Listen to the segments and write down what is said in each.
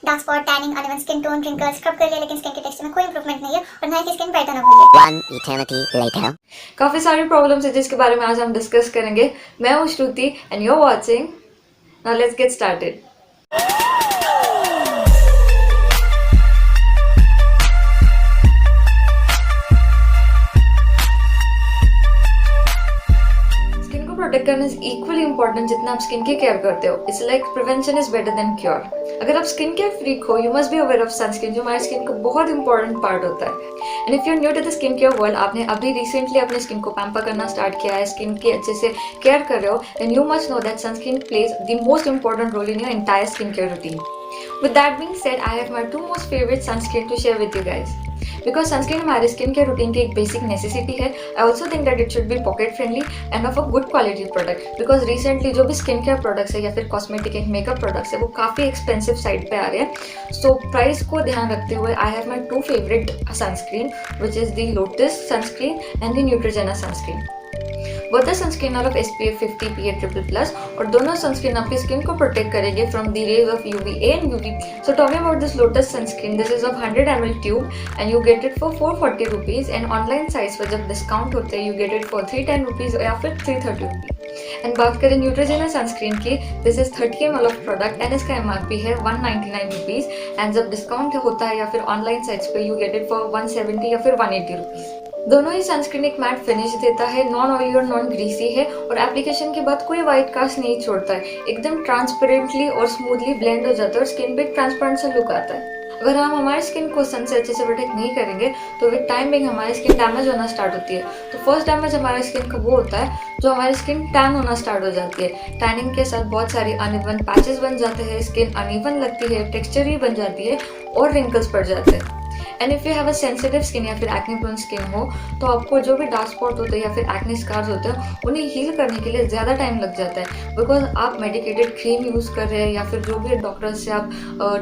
Dark spot, tanning, uneven skin tone, wrinkles, scrub कर लिया लेकिन स्किन के टेक्सचर में कोई इंप्रूवमेंट नहीं है और ना ही स्किन ब्राइटन हो गई है। One eternity later. काफ़ी सारी प्रॉब्लम्स है जिसके बारे में आज हम डिस्कस करेंगे। मैं हूँ Shruti and you are watching. Now let's get started. Skin को प्रोटेक्ट करना इज इक्वली इंपॉर्टेंट जितना आप स्किन की केयर करते हो। It's like prevention is better than cure. अगर आप स्किन केयर फ्रीक हो, you must be aware of sunscreen, जो हमारी स्किन का बहुत इंपॉर्टेंट पार्ट होता है। And if you are new to the skin care world, आपने अभी रिसेंटली अपने स्किन को पैम्पर करना स्टार्ट किया है, स्किन की अच्छे से केयर कर रहे हो, then you must know that sunscreen plays the most important role in your entire skin care routine. With that being said, I have my two most favorite sunscreen to share with you guys. Because sunscreen हमारे skin care routine की एक basic necessity है. I also think that it should be pocket friendly and of a good quality product. Because recently जो भी skin care products है या फिर cosmetic and makeup products है वो काफ़ी एक्सपेंसिव साइड पे आ रहे हैं. सो प्राइस को ध्यान रखते हुए I have my two favorite sunscreen, which is the Lotus sunscreen and the Nuetrogena sunscreen. Both the sunscreen are of SPF 50 PA+++ और दोनों सनस्क्रीन आपकी स्किन को प्रोटेक्ट करेंगे from the rays of UVA and UVB. So talking about this Lotus sunscreen, this is of 100 ml tube and you get it for 440 rupees and online sites पर जब discount होते हैं you get it for 310 rupees या फिर 330 rupees. And बात करें Neutrogena sunscreen की, this is 30 ml of product and इसका MRP है 199 रुपीज़ एंड जब डिस्काउंट होता है या फिर ऑनलाइन साइट्स पे यू गेट इट फॉर 170 या फिर 180 रुपीज़. दोनों ही सनस्क्रीन एक मैट फिनिश देता है, नॉन ऑयली और नॉन ग्रीसी है और एप्लीकेशन के बाद कोई वाइट कास्ट नहीं छोड़ता है. एकदम ट्रांसपेरेंटली और स्मूथली ब्लेंड हो जाता है और स्किन पे एक ट्रांसपेरेंट सा लुक आता है. अगर हम हमारी स्किन को सन से अच्छे से प्रोटेक्ट नहीं करेंगे तो विद टाइम बिंग हमारी स्किन डैमेज होना स्टार्ट होती है. तो फर्स्ट डैमेज हमारी स्किन का वो होता है जो हमारी स्किन टैन होना स्टार्ट हो जाती है. टैनिंग के साथ बहुत सारी अनइवन पैचेस बन जाते हैं, स्किन अनइवन लगती है, टेक्सचर ही बन जाती है और रिंकल्स पड़ जाते हैं. And if you have a sensitive skin या फिर एक्ने प्रोन स्किन हो तो आपको जो भी डार्क स्पॉट होते हैं या फिर एक्ने स्कार्स होते हैं उन्हें हील करने के लिए ज़्यादा टाइम लग जाता है. बिकॉज आप मेडिकेटेड क्रीम यूज़ कर रहे हैं या फिर जो भी डॉक्टर से आप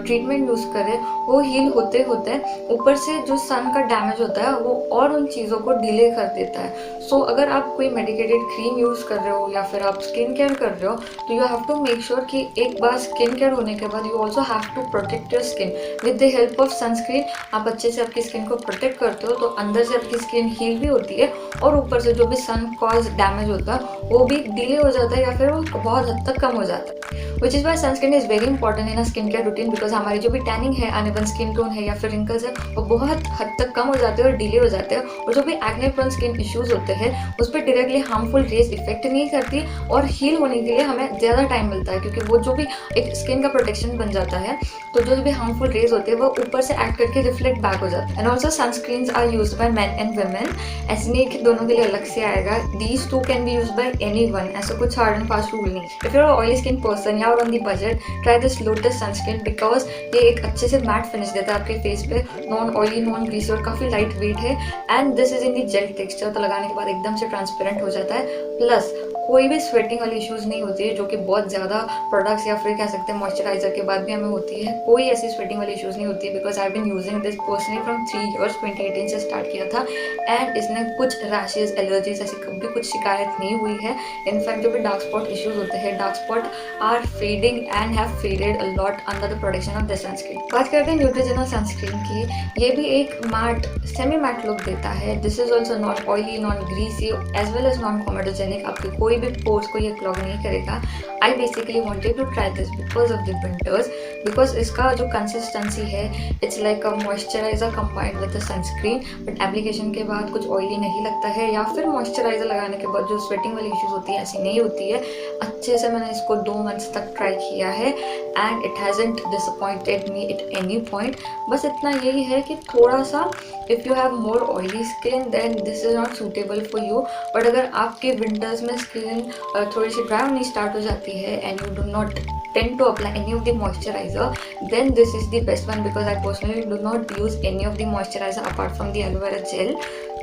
ट्रीटमेंट यूज़ कर रहे हैं वो हील होते होते ऊपर से जो सन का डैमेज होता है वो और उन चीज़ों को डिले कर देता है. सो अगर आप कोई मेडिकेटेड क्रीम यूज़ कर रहे हो या फिर आप स्किन केयर कर रहे हो तो you have to make sure कि एक बार स्किन केयर होने के बाद you also have to protect your skin with the help of sunscreen. आप अच्छे से आपकी स्किन को प्रोटेक्ट करते हो तो अंदर से आपकी स्किन हील भी होती है और ऊपर से जो भी सन कॉज डैमेज होता है वो भी डिले हो जाता है या फिर वो बहुत हद तक कम हो जाता है. विच is Y sunscreen is very important in a skin care routine. Because हमारी जो भी टैनिंग है, अनइवन स्किन टोन है या फिर रिंकल्स है वो बहुत हद तक कम हो जाते हैं और डिले हो जाते हैं. और जो भी एक्ने प्रोन स्किन इश्यूज होते हैं उस पर डायरेक्टली हार्मफुल रेज इफेक्ट नहीं करती और हील होने के लिए हमें ज़्यादा टाइम मिलता है क्योंकि वो जो भी एक स्किन का प्रोटेक्शन बन जाता है तो जो भी हार्मफुल रेज होते हैं वो ऊपर से एक्ट करके रिफ्लेक्ट बैक हो जाता है. And also sunscreens are use by man and women. ऐसे नहीं कि दोनों के लिए अलग से आएगा. These two can be use by anyone. ऐसा कुछ हार्ड एंड फास्ट रूल नहीं. If you are oily skin person या on the budget, try this Lotus sunscreen because ये एक अच्छे से मैट फिनिश देता है आपके फेस पे. नॉन ऑयली, नॉन ग्रीसी और काफ़ी लाइट वेट है and this is in the gel texture. तो लगाने के बाद एकदम से ट्रांसपेरेंट हो जाता है. प्लस कोई भी स्वेटिंग वाली इश्यूज नहीं होती है जो कि बहुत ज़्यादा प्रोडक्ट्स या फिर कह सकते हैं मॉइस्चराइजर के बाद भी हमें होती है. कोई ऐसी स्वेटिंग वाली इश्यूज नहीं होती because I been using this personally from 3 years 2018 से स्टार्ट किया था एंड इसने कुछ रैशेज, एलर्जीज ऐसी कभी कुछ शिकायत नहीं हुई है. इनफैक्ट जो भी डार्क स्पॉट इश्यूज होते हैं, dark spot are fading and have faded a lot under the production of the sunscreen. बात करते हैं न्यूट्रोजेना सनस्क्रीन की. ये भी एक मैट, सेमी मैट लुक देता है. This is also non oily, non greasy as well as non comedogenic. आपके कोई भी पोर्स को ये क्लॉग नहीं करेगा. I basically wanted to try this because of the winters. Because इसका जो कंसिस्टेंसी है it's like a moisturizer combined with the sunscreen. But application के बाद कुछ ऑयली नहीं लगता है या फिर मॉइस्चराइजर लगाने के बाद जो स्वेटिंग वाली इश्यूज होती है ऐसी नहीं होती है. अच्छे से मैंने इसको 2 months तक ट्राई किया है and it hasn't disappointed me at any point. बस इतना यही है कि थोड़ा सा if you have more oily skin then this is not suitable for you. But अगर आपके विंटर्स में स्किन थोड़ी सी ड्राई होनी स्टार्ट हो जाती है and you do not tend to apply any of the moisturizer, then this is the best one because I personally do not use any of the moisturizer apart from the aloe vera gel.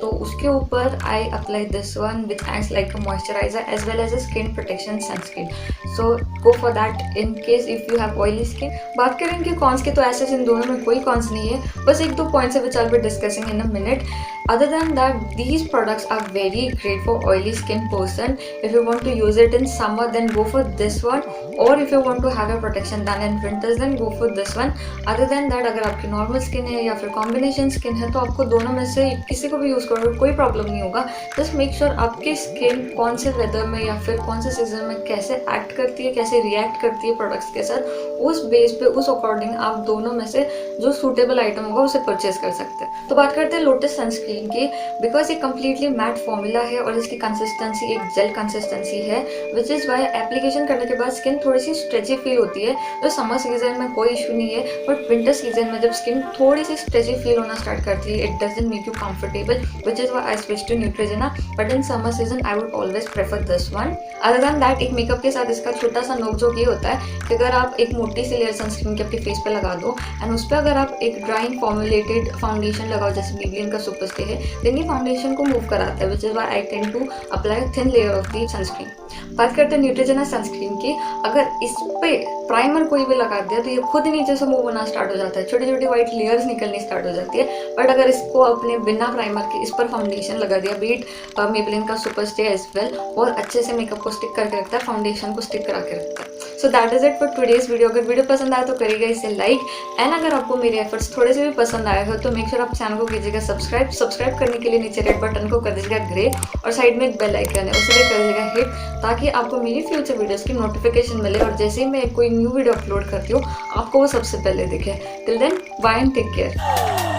तो उसके ऊपर I apply this one which acts like a moisturizer as well as a skin protection sunscreen. So go for that in case if you have oily skin. बात करें इनके cons के तो ऐसे इन दोनों में कोई कॉन्स नहीं है, बस एक दो पॉइंट्स है which I will be discussing in a minute. Other than that, these products are very great for oily skin person. If you want to use it in summer, then go for this one. Or if you want to have a protection done in winters, then go for this one. Other than that, अगर आपकी normal skin है या फिर combination skin है तो आपको दोनों में से किसी को भी यूज़ करो कोई प्रॉब्लम नहीं होगा. Just make sure आपकी skin कौन से वेदर में या फिर कौन से सीजन में कैसे एक्ट करती है, कैसे रिएक्ट करती है प्रोडक्ट्स के साथ, उस बेस पे उस अकॉर्डिंग आप दोनों में से जो सूटेबल आइटम होगा उसे परचेज कर सकते हैं. तो बात करते हैं लोटस सनस्क्रीन की. बिकॉज ये कम्प्लीटली मैट फॉर्मूला है और इसकी कंसिस्टेंसी एक जेल कंसिस्टेंसी है, विच इज़ वाई एप्लीकेशन करने के बाद स्किन थोड़ी सी स्ट्रेची फील होती है. जो समर सीजन में कोई इशू नहीं है, बट विंटर सीजन में जब स्किन थोड़ी सी स्ट्रेची फील होना स्टार्ट करती है, it doesn't make you comfortable, which is why I switch to Neutrogena. But in summer season I would always prefer this one. Other than that, एक makeup के साथ इसका छोटा सा नोक जोक ये होता है कि अगर आप एक मोटी सी लेयर सनस्क्रीन के अपने फेस पे लगा दो एंड उस पर अगर आप एक ड्राइंग फॉर्मुलेटेड फाउंडेशन लगाओ जैसे मेबेलिन का सुपर स्टे है, देन ये फाउंडेशन को मूव कराता है, which is why I tend to apply thin layer of the sunscreen. बात करते हैं न्यूट्रोजेना सनस्क्रीन की. अगर इस पे प्राइमर कोई भी लगा दिया तो ये खुद नीचे से मूव होना स्टार्ट हो जाता है, छोटी छोटी व्हाइट लेयर्स निकलनी स्टार्ट हो जाती है. बट अगर इसको अपने बिना प्राइमर के इस पर फाउंडेशन लगा दिया, बीट मेबेलिन का सुपर स्टे एज वेल, और अच्छे से मेकअप को स्टिक करके रखता है, फाउंडेशन को स्टिक करा के रखता है. So that is it for today's video. अगर वीडियो पसंद आया तो करिएगा इसे लाइक, एंड अगर आपको मेरे एफर्ट्स थोड़े से भी पसंद आए हो तो मेक श्योर आप चैनल को कीजिएगा सब्सक्राइब करने के लिए नीचे रेड बटन को कर दीजिएगा ग्रे, और साइड में एक बेल आइकन है उसे भी कर दीजिएगा हिट, ताकि आपको मेरी फ्यूचर वीडियोस की नोटिफिकेशन मिले और जैसे ही मैं कोई न्यू वीडियो अपलोड करती हूँ आपको वो सबसे पहले दिखे. Till then, bye and take care.